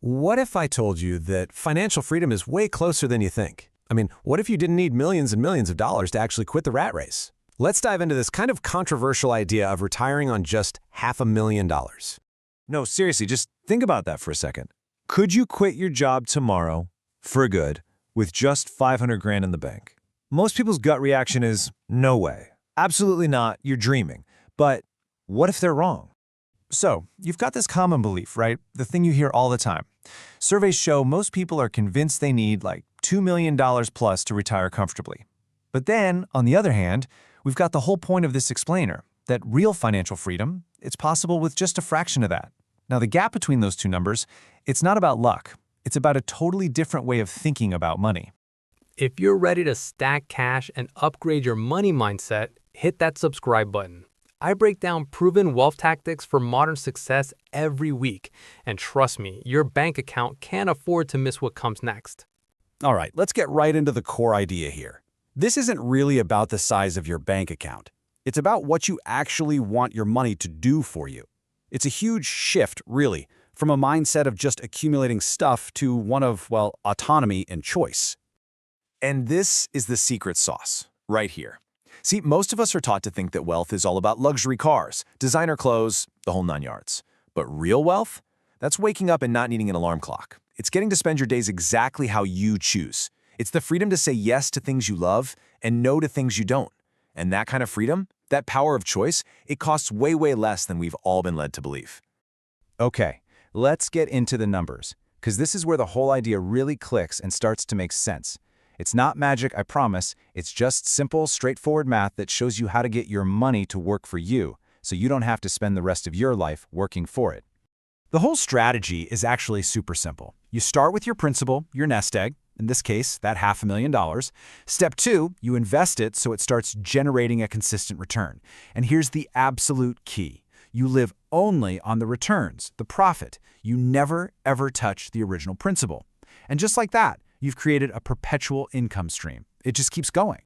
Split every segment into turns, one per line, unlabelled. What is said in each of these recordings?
What if I told you that financial freedom is way closer than you think? I mean, what if you didn't need millions and millions of dollars to actually quit the rat race? Let's dive into this kind of controversial idea of retiring on just $500,000.
No, seriously, just think about that for a second. Could you quit your job tomorrow, for good, with just 500 grand in the bank? Most people's gut reaction is, no way. Absolutely not, you're dreaming. But what if they're wrong? So, you've got this common belief, right? The thing you hear all the time. Surveys show most people are convinced they need like $2 million plus to retire comfortably. But then, on the other hand, we've got the whole point of this explainer, that real financial freedom, it's possible with just a fraction of that. Now, the gap between those two numbers, it's not about luck. It's about a totally different way of thinking about money.
If you're ready to stack cash and upgrade your money mindset, hit that subscribe button. I break down proven wealth tactics for modern success every week. And trust me, your bank account can't afford to miss what comes next.
All right, let's get right into the core idea here. This isn't really about the size of your bank account. It's about what you actually want your money to do for you. It's a huge shift, really, from a mindset of just accumulating stuff to one of, well, autonomy and choice. And this is the secret sauce, right here. See, most of us are taught to think that wealth is all about luxury cars, designer clothes, the whole 9 yards. But real wealth? That's waking up and not needing an alarm clock. It's getting to spend your days exactly how you choose. It's the freedom to say yes to things you love and no to things you don't. And that kind of freedom, that power of choice, it costs way, way less than we've all been led to believe.
Okay, let's get into the numbers, because this is where the whole idea really clicks and starts to make sense. It's not magic, I promise. It's just simple, straightforward math that shows you how to get your money to work for you, so you don't have to spend the rest of your life working for it.
The whole strategy is actually super simple. You start with your principal, your nest egg, in this case, that $500,000. Step 2, you invest it so it starts generating a consistent return. And here's the absolute key. You live only on the returns, the profit. You never, ever touch the original principal. And just like that, you've created a perpetual income stream. It just keeps going.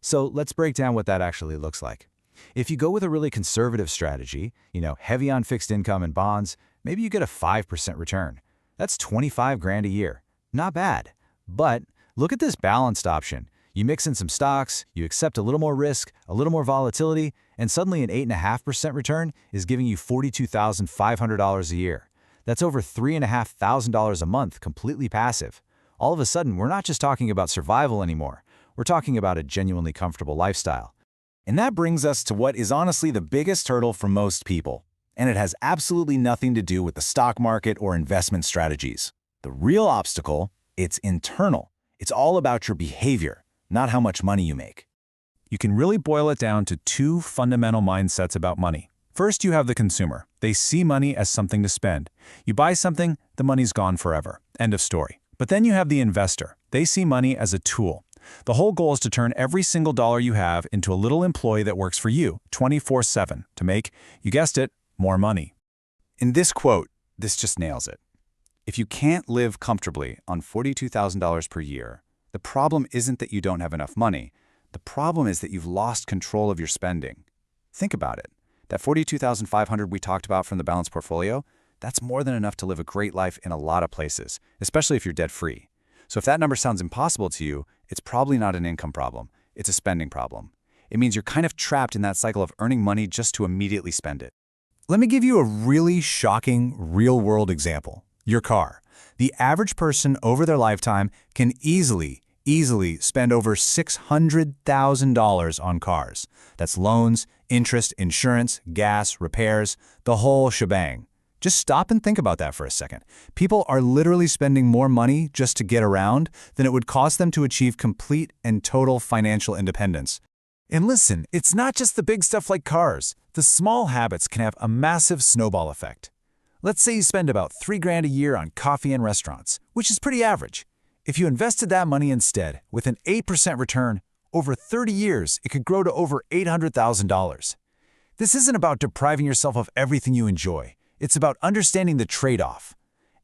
So let's break down what that actually looks like. If you go with a really conservative strategy, heavy on fixed income and bonds, maybe you get a 5% return. That's 25 grand a year. Not bad. But look at this balanced option. You mix in some stocks, you accept a little more risk, a little more volatility, and suddenly an 8.5% return is giving you $42,500 a year. That's over $3,500 a month completely passive. All of a sudden, we're not just talking about survival anymore. We're talking about a genuinely comfortable lifestyle.
And that brings us to what is honestly the biggest hurdle for most people. And it has absolutely nothing to do with the stock market or investment strategies. The real obstacle, it's internal. It's all about your behavior, not how much money you make. You can really boil it down to two fundamental mindsets about money. First, you have the consumer. They see money as something to spend. You buy something, the money's gone forever. End of story. But then you have the investor. They see money as a tool. The whole goal is to turn every single dollar you have into a little employee that works for you 24/7 to make, you guessed it, more money.
In this quote, this just nails it. If you can't live comfortably on $42,000 per year, the problem isn't that you don't have enough money. The problem is that you've lost control of your spending. Think about it. That $42,500 we talked about from the balanced portfolio, that's more than enough to live a great life in a lot of places, especially if you're debt-free. So if that number sounds impossible to you, it's probably not an income problem. It's a spending problem. It means you're kind of trapped in that cycle of earning money just to immediately spend it.
Let me give you a really shocking real-world example. Your car. The average person over their lifetime can easily spend over $600,000 on cars. That's loans, interest, insurance, gas, repairs, the whole shebang. Just stop and think about that for a second. People are literally spending more money just to get around than it would cost them to achieve complete and total financial independence. And listen, it's not just the big stuff like cars. The small habits can have a massive snowball effect. Let's say you spend about $3 grand a year on coffee and restaurants, which is pretty average. If you invested that money instead, with an 8% return, over 30 years, it could grow to over $800,000. This isn't about depriving yourself of everything you enjoy. It's about understanding the trade-off.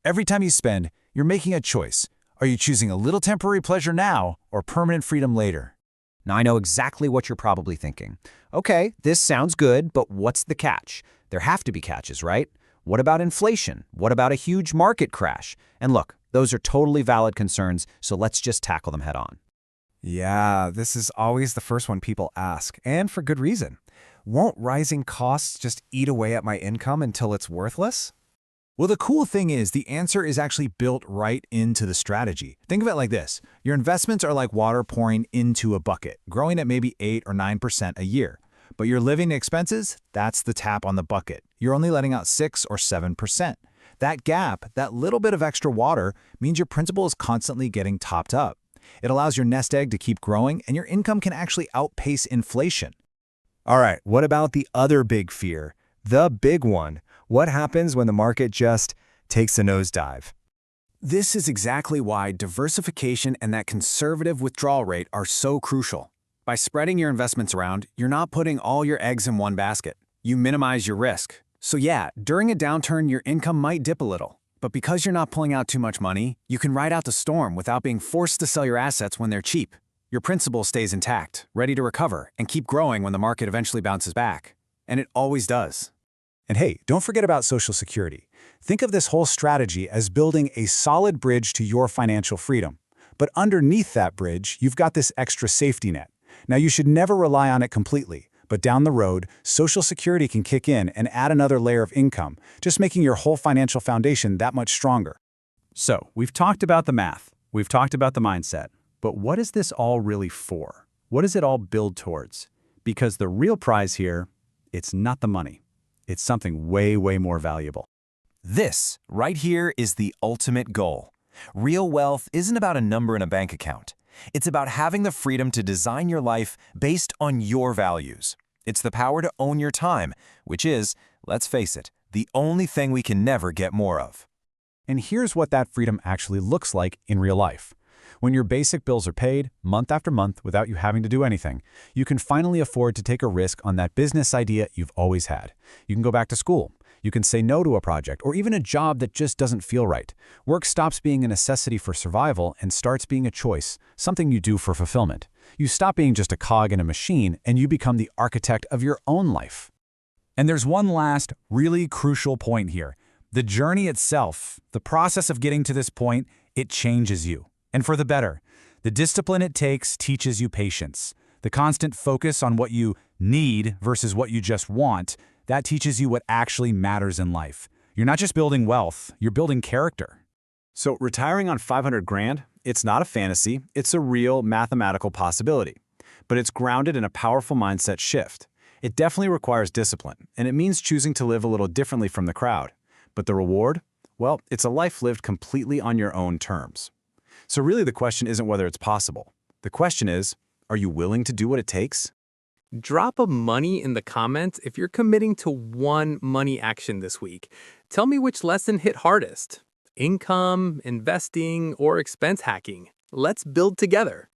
Every time you spend, you're making a choice. Are you choosing a little temporary pleasure now or permanent freedom later?
Now I know exactly what you're probably thinking. Okay, this sounds good, but what's the catch? There have to be catches, right? What about inflation? What about a huge market crash? And look, those are totally valid concerns, so let's just tackle them head on.
Yeah, this is always the first one people ask, and for good reason. Won't rising costs just eat away at my income until it's worthless?
Well, the cool thing is the answer is actually built right into the strategy. Think of it like this. Your investments are like water pouring into a bucket, growing at maybe 8 or 9% a year. But your living expenses, that's the tap on the bucket. You're only letting out 6 or 7%. That gap, that little bit of extra water, means your principal is constantly getting topped up. It allows your nest egg to keep growing, and your income can actually outpace inflation.
All right, what about the other big fear? The big one. What happens when the market just takes a nosedive?
This is exactly why diversification and that conservative withdrawal rate are so crucial. By spreading your investments around, you're not putting all your eggs in one basket. You minimize your risk. So yeah, during a downturn, your income might dip a little. But because you're not pulling out too much money, you can ride out the storm without being forced to sell your assets when they're cheap. Your principal stays intact, ready to recover, and keep growing when the market eventually bounces back. And it always does.
And hey, don't forget about Social Security. Think of this whole strategy as building a solid bridge to your financial freedom. But underneath that bridge, you've got this extra safety net. Now, you should never rely on it completely, but down the road, Social Security can kick in and add another layer of income, just making your whole financial foundation that much stronger.
So, we've talked about the math. We've talked about the mindset. But what is this all really for? What does it all build towards? Because the real prize here, it's not the money. It's something way, way more valuable.
This, right here, is the ultimate goal. Real wealth isn't about a number in a bank account. It's about having the freedom to design your life based on your values. It's the power to own your time, which is, let's face it, the only thing we can never get more of.
And here's what that freedom actually looks like in real life. When your basic bills are paid, month after month, without you having to do anything, you can finally afford to take a risk on that business idea you've always had. You can go back to school. You can say no to a project or even a job that just doesn't feel right. Work stops being a necessity for survival and starts being a choice, something you do for fulfillment. You stop being just a cog in a machine and you become the architect of your own life.
And there's one last, really crucial point here. The journey itself, the process of getting to this point, it changes you. And for the better. The discipline it takes teaches you patience. The constant focus on what you need versus what you just want, that teaches you what actually matters in life. You're not just building wealth, you're building character.
So retiring on 500 grand, it's not a fantasy, it's a real mathematical possibility. But it's grounded in a powerful mindset shift. It definitely requires discipline, and it means choosing to live a little differently from the crowd. But the reward? Well, it's a life lived completely on your own terms. So really the question isn't whether it's possible. The question is, are you willing to do what it takes?
Drop a money in the comments if you're committing to one money action this week. Tell me which lesson hit hardest. Income, investing, or expense hacking. Let's build together.